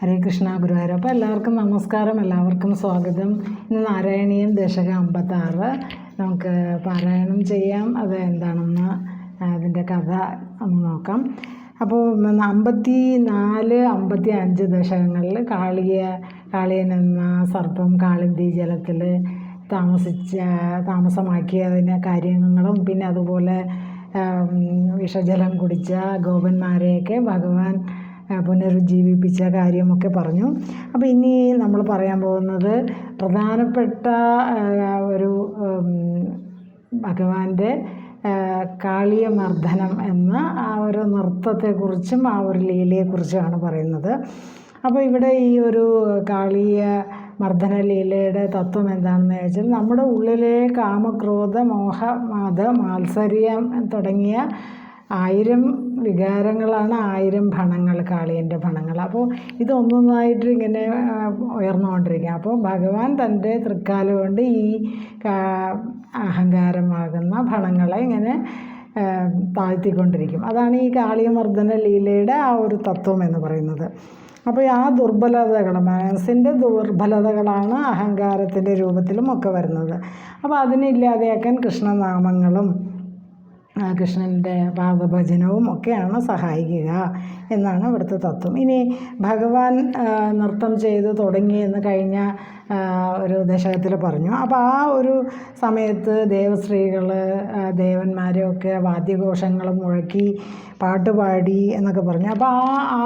ഹരേ കൃഷ്ണ ഗുരുവായൂർ. അപ്പോൾ എല്ലാവർക്കും നമസ്കാരം, എല്ലാവർക്കും സ്വാഗതം. ഇന്ന് നാരായണീയം ദശകം 56 നമുക്ക് പാരായണം ചെയ്യാം. അത് എന്താണെന്ന് അതിൻ്റെ കഥ ഒന്ന് നോക്കാം. അപ്പോൾ 54, 55 ദശകങ്ങളിൽ കാളിയൻ എന്ന സർപ്പം കാളിന്തി ജലത്തിൽ താമസമാക്കിയതിൻ്റെ കാര്യങ്ങളും പിന്നെ അതുപോലെ വിഷജലം കുടിച്ച ഗോപന്മാരെയൊക്കെ ഭഗവാൻ പുനരുജ്ജീവിപ്പിച്ച കാര്യമൊക്കെ പറഞ്ഞു. അപ്പോൾ ഇനി നമ്മൾ പറയാൻ പോകുന്നത് പ്രധാനപ്പെട്ട ഒരു ഭഗവാന്റെ കാളിയമർദ്ദനം എന്ന ആ ഒരു നൃത്തത്തെക്കുറിച്ചും ആ ഒരു ലീലയെക്കുറിച്ചുമാണ് പറയുന്നത്. അപ്പോൾ ഇവിടെ ഈ ഒരു കാളിയ മർദ്ദന ലീലയുടെ തത്വം എന്താണെന്ന് ചോദിച്ചാൽ, നമ്മുടെ ഉള്ളിലെ കാമക്രോധ മോഹ മത മാത്സര്യം തുടങ്ങിയ 1000 വികാരങ്ങളാണ് 1000 ഭണങ്ങൾ, കാളിയൻ്റെ ഭണങ്ങൾ. അപ്പോൾ ഇതൊന്നൊന്നായിട്ട് ഇങ്ങനെ ഉയർന്നുകൊണ്ടിരിക്കുക. അപ്പോൾ ഭഗവാൻ തൻ്റെ തൃക്കാല കൊണ്ട് ഈ അഹങ്കാരമാകുന്ന ഭണങ്ങളെ ഇങ്ങനെ താഴ്ത്തിക്കൊണ്ടിരിക്കും. അതാണ് ഈ കാളിയമർദ്ദന ലീലയുടെ ആ ഒരു തത്വം എന്ന് പറയുന്നത്. അപ്പോൾ ആ ദുർബലതകൾ, മനസ്സിൻ്റെ ദുർബലതകളാണ് അഹങ്കാരത്തിൻ്റെ രൂപത്തിലും ഒക്കെ വരുന്നത്. അപ്പോൾ അതിനില്ലാതെയാക്കാൻ കൃഷ്ണനാമങ്ങളും കൃഷ്ണൻ്റെ പാദഭജനവും ഒക്കെയാണ് സഹായിക്കുക എന്നാണ് ഇവിടുത്തെ തത്വം. ഇനി ഭഗവാൻ നൃത്തം ചെയ്ത് തുടങ്ങിയെന്ന് കഴിഞ്ഞ ഒരു ദശകത്തിൽ പറഞ്ഞു. അപ്പോൾ ആ ഒരു സമയത്ത് ദേവസ്ത്രീകൾ ദേവന്മാരെയൊക്കെ വാദ്യഘോഷങ്ങളും മുഴക്കി പാട്ടുപാടി എന്നൊക്കെ പറഞ്ഞു. അപ്പോൾ ആ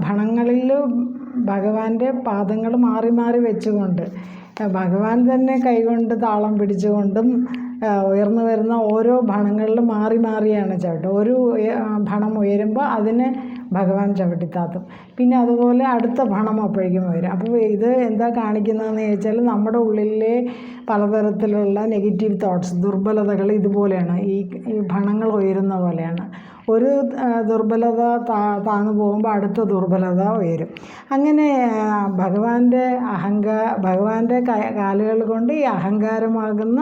ഭണങ്ങളിൽ ഭഗവാന്റെ പാദങ്ങൾ മാറി മാറി വെച്ചുകൊണ്ട് ഭഗവാൻ തന്നെ കൈകൊണ്ട് താളം പിടിച്ചുകൊണ്ടും ഉയർന്നു വരുന്ന ഓരോ ഭണങ്ങളിലും മാറി മാറിയാണ് ചവിട്ടുക. ഒരു ഭണം ഉയരുമ്പോൾ അതിനെ ഭഗവാൻ ചവിട്ടിത്താത്തും. പിന്നെ അതുപോലെ അടുത്ത ഭണം അപ്പോഴേക്കും വരും. അപ്പോൾ ഇത് എന്താ കാണിക്കുന്നതെന്ന് ചോദിച്ചാൽ, നമ്മുടെ ഉള്ളിലെ പലതരത്തിലുള്ള നെഗറ്റീവ് തോട്ട്സ്, ദുർബലതകൾ ഇതുപോലെയാണ്. ഈ ഭണങ്ങൾ ഉയരുന്ന പോലെയാണ്. ഒരു ദുർബലത താന്നു പോകുമ്പോൾ അടുത്ത ദുർബലത ഉയരും. അങ്ങനെ ഭഗവാന്റെ കാലുകൾ കൊണ്ട് ഈ അഹങ്കാരമാകുന്ന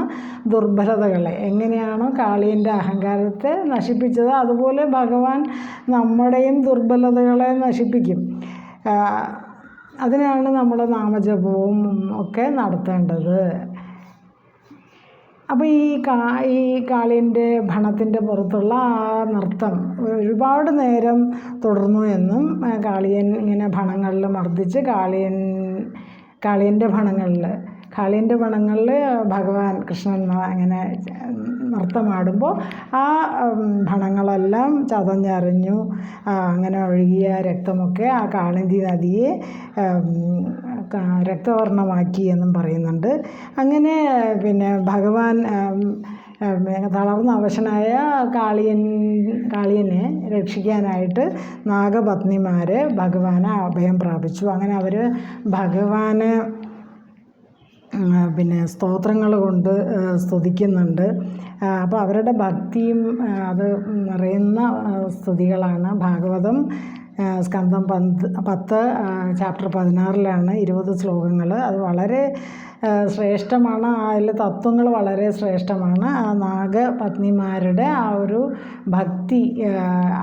ദുർബലതകളെ എങ്ങനെയാണോ കാളിയൻ്റെ അഹങ്കാരത്തെ നശിപ്പിച്ചത്, അതുപോലെ ഭഗവാൻ നമ്മുടെയും ദുർബലതകളെ നശിപ്പിക്കും. അതിനാണ് നമ്മൾ നാമജപവും ഒക്കെ നടത്തേണ്ടത്. അപ്പോൾ ഈ കാളിയൻ്റെ ഭണത്തിൻ്റെ പുറത്തുള്ള ആ നൃത്തം ഒരുപാട് നേരം തുടർന്നു എന്നും, കാളിയൻ ഇങ്ങനെ ഭണങ്ങളിൽ മർദ്ദിച്ച് കാളിയൻ്റെ ഭണങ്ങളിൽ ഭഗവാൻ കൃഷ്ണൻ അങ്ങനെ നൃത്തമാടുമ്പോൾ ആ ഭണങ്ങളെല്ലാം ചതഞ്ഞറിഞ്ഞു. അങ്ങനെ ഒഴുകിയ രക്തമൊക്കെ ആ കാളിന്തി നദിയെ രക്തവർണ്ണമാക്കി എന്നും പറയുന്നുണ്ട്. അങ്ങനെ പിന്നെ ഭഗവാൻ തളർന്ന അവശനായ കാളിയനെ രക്ഷിക്കാനായിട്ട് നാഗപത്നിമാർ ഭഗവാനെ അഭയം പ്രാപിച്ചു. അങ്ങനെ അവർ ഭഗവാനെ പിന്നെ സ്തോത്രങ്ങൾ കൊണ്ട് സ്തുതിക്കുന്നുണ്ട്. അപ്പോൾ അവരുടെ ഭക്തിയും അത് നിറയുന്ന സ്തുതികളാണ്. ഭാഗവതം സ്കന്ധം 10 ചാപ്റ്റർ 16 20 ശ്ലോകങ്ങൾ. അത് വളരെ ശ്രേഷ്ഠമാണ്. അതിലെ തത്വങ്ങൾ വളരെ ശ്രേഷ്ഠമാണ്. ആ നാഗപത്നിമാരുടെ ആ ഒരു ഭക്തി,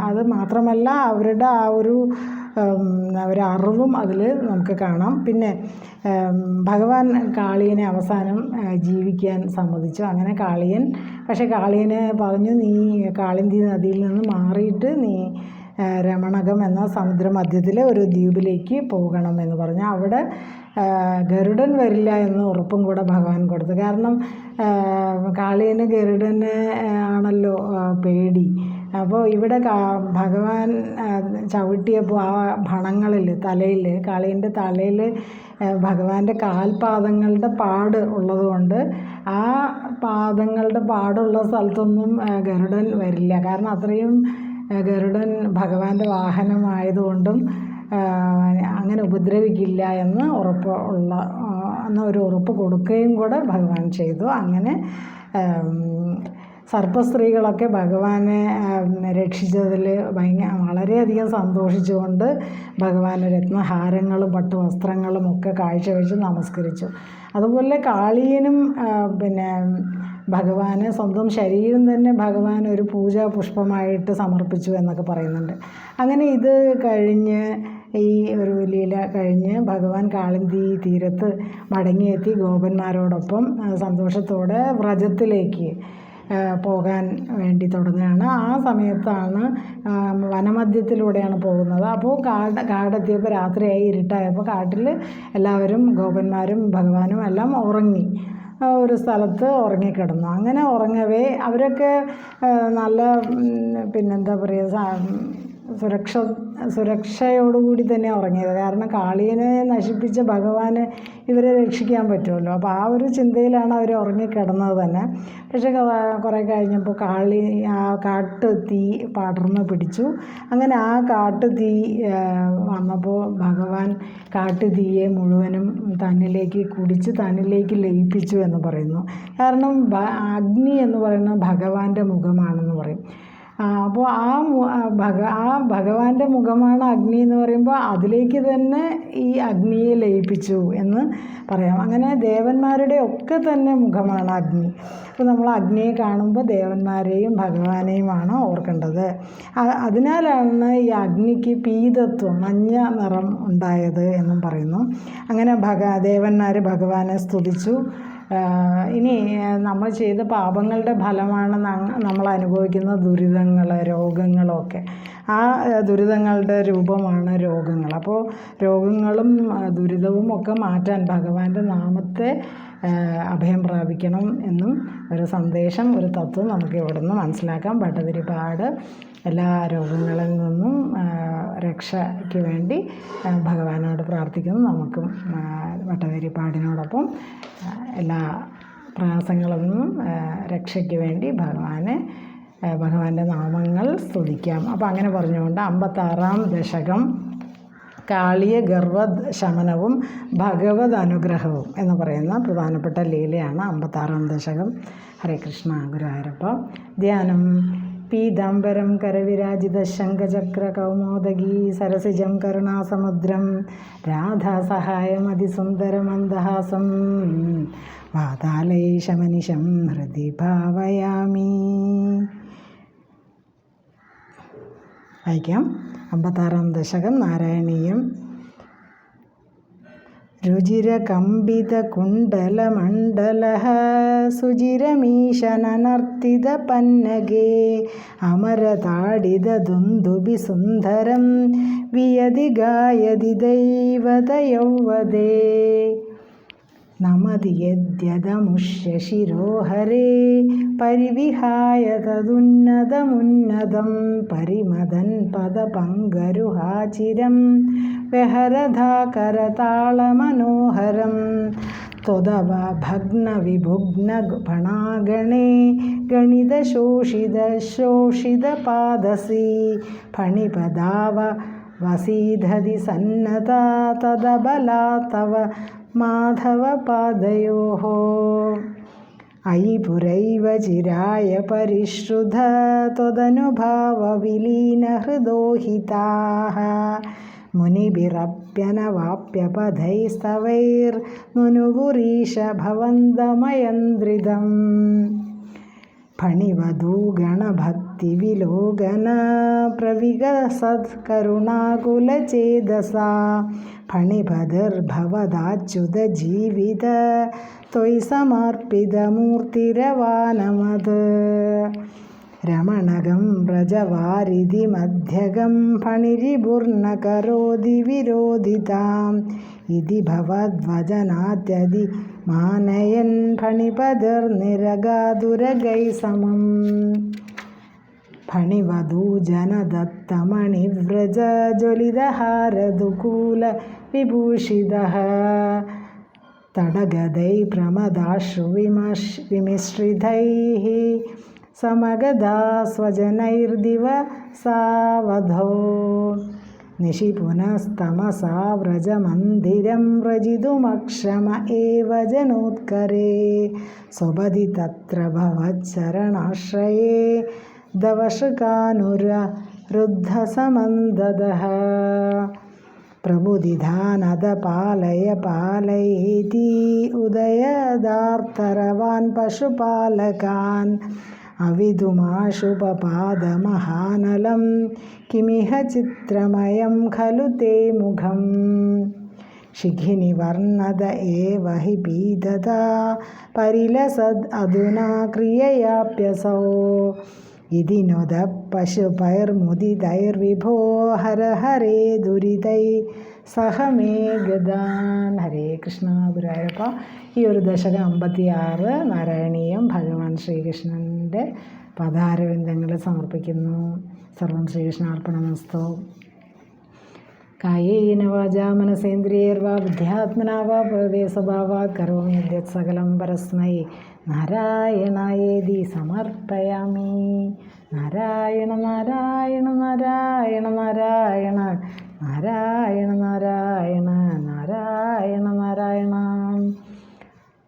അത് മാത്രമല്ല അവരുടെ ആ ഒരു അറിവും അതിൽ നമുക്ക് കാണാം. പിന്നെ ഭഗവാൻ കാളിയനെ അവസാനം ജീവിക്കാൻ സമ്മതിച്ചു. അങ്ങനെ കാളിയനെ പറഞ്ഞു, നീ കാളിന്തി നദിയിൽ നിന്ന് മാറിയിട്ട് നീ രമണകം എന്ന സമുദ്രമധ്യത്തിലെ ഒരു ദ്വീപിലേക്ക് പോകണമെന്ന് പറഞ്ഞു. അവിടെ ഗരുഡൻ വരില്ല എന്ന് ഉറപ്പും കൂടെ ഭഗവാൻ കൊടുത്തു. കാരണം കാളിയന് ഗരുഡനെ ആണല്ലോ പേടി. അപ്പോൾ ഇവിടെ ഭഗവാൻ ചവിട്ടിയപ്പോൾ ആ ഭണങ്ങളിൽ കാളിയൻ്റെ തലയിൽ ഭഗവാന്റെ കാൽപാദങ്ങളുടെ പാട് ഉള്ളതുകൊണ്ട് ആ പാദങ്ങളുടെ പാടുള്ള സ്ഥലത്തൊന്നും ഗരുഡൻ വരില്ല. കാരണം അത്രയും ഗരുഡൻ ഭഗവാന്റെ വാഹനമായതുകൊണ്ടും അങ്ങനെ ഉപദ്രവിക്കില്ല എന്ന് ഒരു ഉറപ്പ് കൊടുക്കുകയും കൂടെ ഭഗവാൻ ചെയ്തു. അങ്ങനെ സർപ്പസ്ത്രീകളൊക്കെ ഭഗവാനെ രക്ഷിച്ചതിൽ വളരെയധികം സന്തോഷിച്ചുകൊണ്ട് ഭഗവാന് രത്നഹാരങ്ങളും പട്ടുവസ്ത്രങ്ങളും ഒക്കെ കാഴ്ചവെച്ച് നമസ്കരിച്ചു. അതുപോലെ കാളിയനും പിന്നെ ഭഗവാന് സ്വന്തം ശരീരം തന്നെ ഭഗവാൻ ഒരു പൂജാ പുഷ്പമായിട്ട് സമർപ്പിച്ചു എന്നൊക്കെ പറയുന്നുണ്ട്. അങ്ങനെ ഇത് കഴിഞ്ഞ് ഈ ഒരു ലീല കഴിഞ്ഞ് ഭഗവാൻ കാളിന്തി തീരത്ത് മടങ്ങിയെത്തി ഗോപന്മാരോടൊപ്പം സന്തോഷത്തോടെ വ്രജത്തിലേക്ക് പോകാൻ വേണ്ടി തുടങ്ങുകയാണ്. ആ സമയത്താണ് വനമധ്യത്തിലൂടെയാണ് പോകുന്നത്. അപ്പോൾ കാടെത്തിയപ്പോൾ രാത്രിയായി, ഇരുട്ടായപ്പോൾ കാട്ടിൽ എല്ലാവരും ഗോപന്മാരും ഭഗവാനും എല്ലാം ഉറങ്ങി, ഒരു സ്ഥലത്ത് ഉറങ്ങിക്കിടന്നു. അങ്ങനെ ഉറങ്ങവേ അവരൊക്കെ നല്ല പിന്നെന്താ പറയുക സുരക്ഷയോടുകൂടി തന്നെ ഉറങ്ങിയത്. കാരണം കാളിയനെ നശിപ്പിച്ച ഭഗവാന് ഇവരെ രക്ഷിക്കാൻ പറ്റുമല്ലോ. അപ്പോൾ ആ ഒരു ചിന്തയിലാണ് അവർ ഉറങ്ങിക്കിടന്നത് തന്നെ. പക്ഷേ കുറേ കഴിഞ്ഞപ്പോൾ ആ കാട്ടുതീ പടർന്ന് പിടിച്ചു. അങ്ങനെ ആ കാട്ടുതീ വന്നപ്പോൾ ഭഗവാൻ കാട്ടുതീയെ മുഴുവനും തന്നിലേക്ക് കുടിച്ച് തന്നിലേക്ക് ലയിപ്പിച്ചു എന്ന് പറയുന്നു. കാരണം അഗ്നി എന്ന് പറയുന്നത് ഭഗവാന്റെ മുഖമാണെന്ന് പറയും. അപ്പോൾ ആ ഭഗവാന്റെ മുഖമാണ് അഗ്നി എന്ന് പറയുമ്പോൾ അതിലേക്ക് തന്നെ ഈ അഗ്നിയെ ലയിപ്പിച്ചു എന്ന് പറയാം. അങ്ങനെ ദേവന്മാരുടെ ഒക്കെ തന്നെ മുഖമാണ് അഗ്നി. അപ്പോൾ നമ്മൾ അഗ്നിയെ കാണുമ്പോൾ ദേവന്മാരെയും ഭഗവാനെയുമാണ് ഓർക്കേണ്ടത്. അതിനാലാണ് ഈ അഗ്നിക്ക് പീതത്വം, മഞ്ഞ നിറം ഉണ്ടായത് എന്നും പറയുന്നു. അങ്ങനെ ദേവന്മാർ ഭഗവാനെ സ്തുതിച്ചു. ഇനി നമ്മൾ ചെയ്ത പാപങ്ങളുടെ ഫലമാണ് നമ്മൾ അനുഭവിക്കുന്ന ദുരിതങ്ങൾ, രോഗങ്ങളൊക്കെ. ആ ദുരിതങ്ങളുടെ രൂപമാണ് രോഗങ്ങൾ. അപ്പോൾ രോഗങ്ങളും ദുരിതവും ഒക്കെ മാറ്റാൻ ഭഗവാന്റെ നാമത്തെ അഭയം പ്രാപിക്കണം എന്നും ഒരു സന്ദേശം, ഒരു തത്വം നമുക്ക് ഇവിടെ നിന്ന് മനസ്സിലാക്കാം. ഭട്ടതിരിപ്പാട് എല്ലാ രോഗങ്ങളിൽ നിന്നും രക്ഷയ്ക്ക് വേണ്ടി ഭഗവാനോട് പ്രാർത്ഥിക്കുന്നു. നമുക്കും ഭട്ടതിരിപ്പാടിനോടൊപ്പം എല്ലാ പ്രയാസങ്ങളിൽ നിന്നും രക്ഷയ്ക്ക് വേണ്ടി ഭഗവാന്റെ നാമങ്ങൾ സ്തുതിക്കാം. അപ്പോൾ അങ്ങനെ പറഞ്ഞുകൊണ്ട് 56-ാം ദശകം കാളിയ ഗർവശമനവും ഭഗവത് അനുഗ്രഹവും എന്ന് പറയുന്ന പ്രധാനപ്പെട്ട ലീലയാണ് 56-ാം ദശകം. ഹരേ കൃഷ്ണ. ഗുരുവായൂരപ്പ. ധ്യാനം. പീതാംബരം കരവിരാജിത ശംഖചക്ര കൗമോദഗീ സരസിജം കരുണാസമുദ്രം രാധാസഹായമതിസുന്ദരമന്ദഹാസം വാതാലൈശമനിശം ഹൃദി ഭാവയാമി. വായിക്കാം. 56-ാം ദശകം നാരായണീയം. രുചിരകമ്പിതകുണ്ടലമണ്ഡലഃ സുചിരമീശനനർത്തിതപന്നഗേ അമരതാഡിതദുന്ദുഭിസുന്ദരം വിയതി ഗായതി ദൈവതയൗവദേ. നമതി യദ്യദമുഷ്യശിരോഹരേ പരിവിഹായ തദുന്നതമുന്നതം പരിമദൻ പദപങ്കരുഹാചിരം വ്യഹരധാകരതാളമനോഹരം ത്വദവ ഭഗ്നവിഭുഗ്നഫണാഗണേ ഗണിതശോഷിതപാദസി ഫണിപദാവ വസീധതി സന്നതാ തദബലാ തവ മാധവപാദയോഃ. അയി പുരൈവ ചിരായ പരിശ്രുത ത്വദനുഭാവവിലീനഹൃദോഹിതാഃ മുനിഭിരപ്യനവാപ്യപഥൈസ്തവൈർനുനുപുരീശ ഭവന്തമയന്ദ്രിതം. ഫണിവധൂഗണഭക്തിവിലോകന പ്രവികസത്കരുണാകുലചേതസാ ഫണിപതിർഭവദാച്യുതജീവിത ത്വയി സമർപ്പിതമൂർത്തിരവാനമത്. രമണകം വ്രജവാരിധി മധ്യഗം ഫണിരിപുർണകരോതി വിരോധിതാം ഇതി ഭവദ്വചനാത്യതി മാനയൻ ഫണിപതിർനിരഗാതുരഗൈ സമം. ഫണിവധൂജനദത്തമണിവ്രജ ജ്വലിതഹാരദുകൂല വിഭൂഷിതഃ തടഗദൈ പ്രമദാശ്രു വിമിശ്രിതൈഃ സമഗദാ സ്വജനൈർദിവസാവധോ. നിശിപുനസ്തമസാ വ്രജമന്ദിരം വ്രജിതുമക്ഷമ ഏവ ജനോത്കരേ സ്വപതി തത്ര ഭവച്ചരണാശ്രയേ ദവശകാനുരുദ്ധസമന്ദദഃ. പ്രബുധിധാനത പാലയ പാലയേതി ഉദയദാർത്തരവാൻ പശുപാലകാൻ അവിതുമാശുപപാദമഹാനലം കിമിഹ ചിത്രമയം ഖലു തേ മുഖം ശിഖിനിവർണ്ണത ഏവ ഹി പീതത പരിലസദ് അധുനാ ക്രിയയാപ്യസൗ ഇതി നൊദ പശുപൈർമുദിതൈർവിഭോ ഹര ഹരേ ദുരിതൈ സഹമേ ഗദാൻ. ഹരേ കൃഷ്ണ. ഗുരുവായൂരപ്പ. ഈ ഒരു ദശകം 56 നാരായണീയം ഭഗവാൻ ശ്രീകൃഷ്ണൻ്റെ പദാരവിന്ദങ്ങളിൽ സമർപ്പിക്കുന്നു. സർവം ശ്രീകൃഷ്ണാർപ്പണമസ്തു. കായേന വാചാ മനസേന്ദ്രിയൈർവാ ബുദ്ധ്യാത്മനാ വാ പ്രകൃതേ സ്വഭാവാത് കരോമി യദ്യത് സകലം പരസ്മൈ നാരായണായേതി സമർപ്പയാമി. നാരായണ നാരായണ നാരായണ നാരായണ നാരായണ നാരായണ നാരായണ നാരായണ.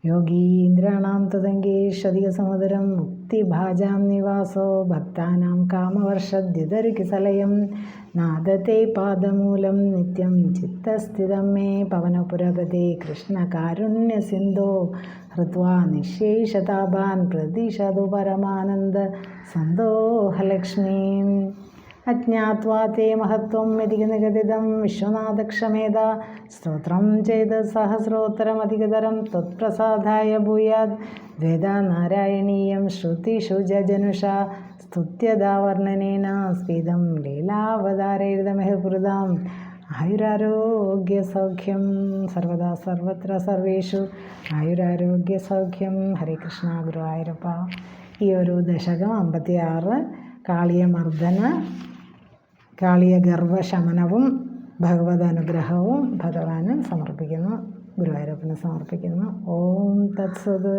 യോഗീന്ദ്രാണാം തദംഗേഷധികസമുദരം മുക്തിഭാജാം നിവാസോ ഭക്താനാം കാമവർഷദ്യുതരികിസലയം നാദത്തെ പാദമൂലം നിത്യം ചിത്തസ്ഥിതം മേ പവനപുരപതേ കൃഷ്ണകാരുണ്യസിന്ധോ ഹൃത്വാ നിശേഷതാപാൻ പ്രതിഷതു പരമാനന്ദ സന്തോഹലക്ഷ്മീം. അജ്ഞാത്വാ തേ മഹത്വം യതിനിഗദിതം വിശ്വനാഥക്ഷമേധ സ്തോത്രം ചെയ്ത് സഹസ്രോത്തരമധികതരം ത്വത്പ്രസാദായ ഭൂയാത് വേദനാരായണീയം ശ്രുതിഷു ജജനുഷാ സ്തുത്യതാ വർണ്ണനേന സ്ഫീതം ലീലാവതാരൈർദമഹൃതാം ആയുരാരോഗ്യസൗഖ്യം സർവദാ സർവത്ര സർവേഷു ആയുരാരോഗ്യസൗഖ്യം. ഹരേ കൃഷ്ണ. ഗുരുവായൂരപ്പ. ഈ ഒരു ദശകം 56 കാളിയമർദ്ദന കാളിയഗർവശമനവും ഭഗവത് അനുഗ്രഹവും ഭഗവാന് സമർപ്പിക്കുന്നു. ഗുരുവായൂരപ്പന് സമർപ്പിക്കുന്നു. ഓം തത്സത്.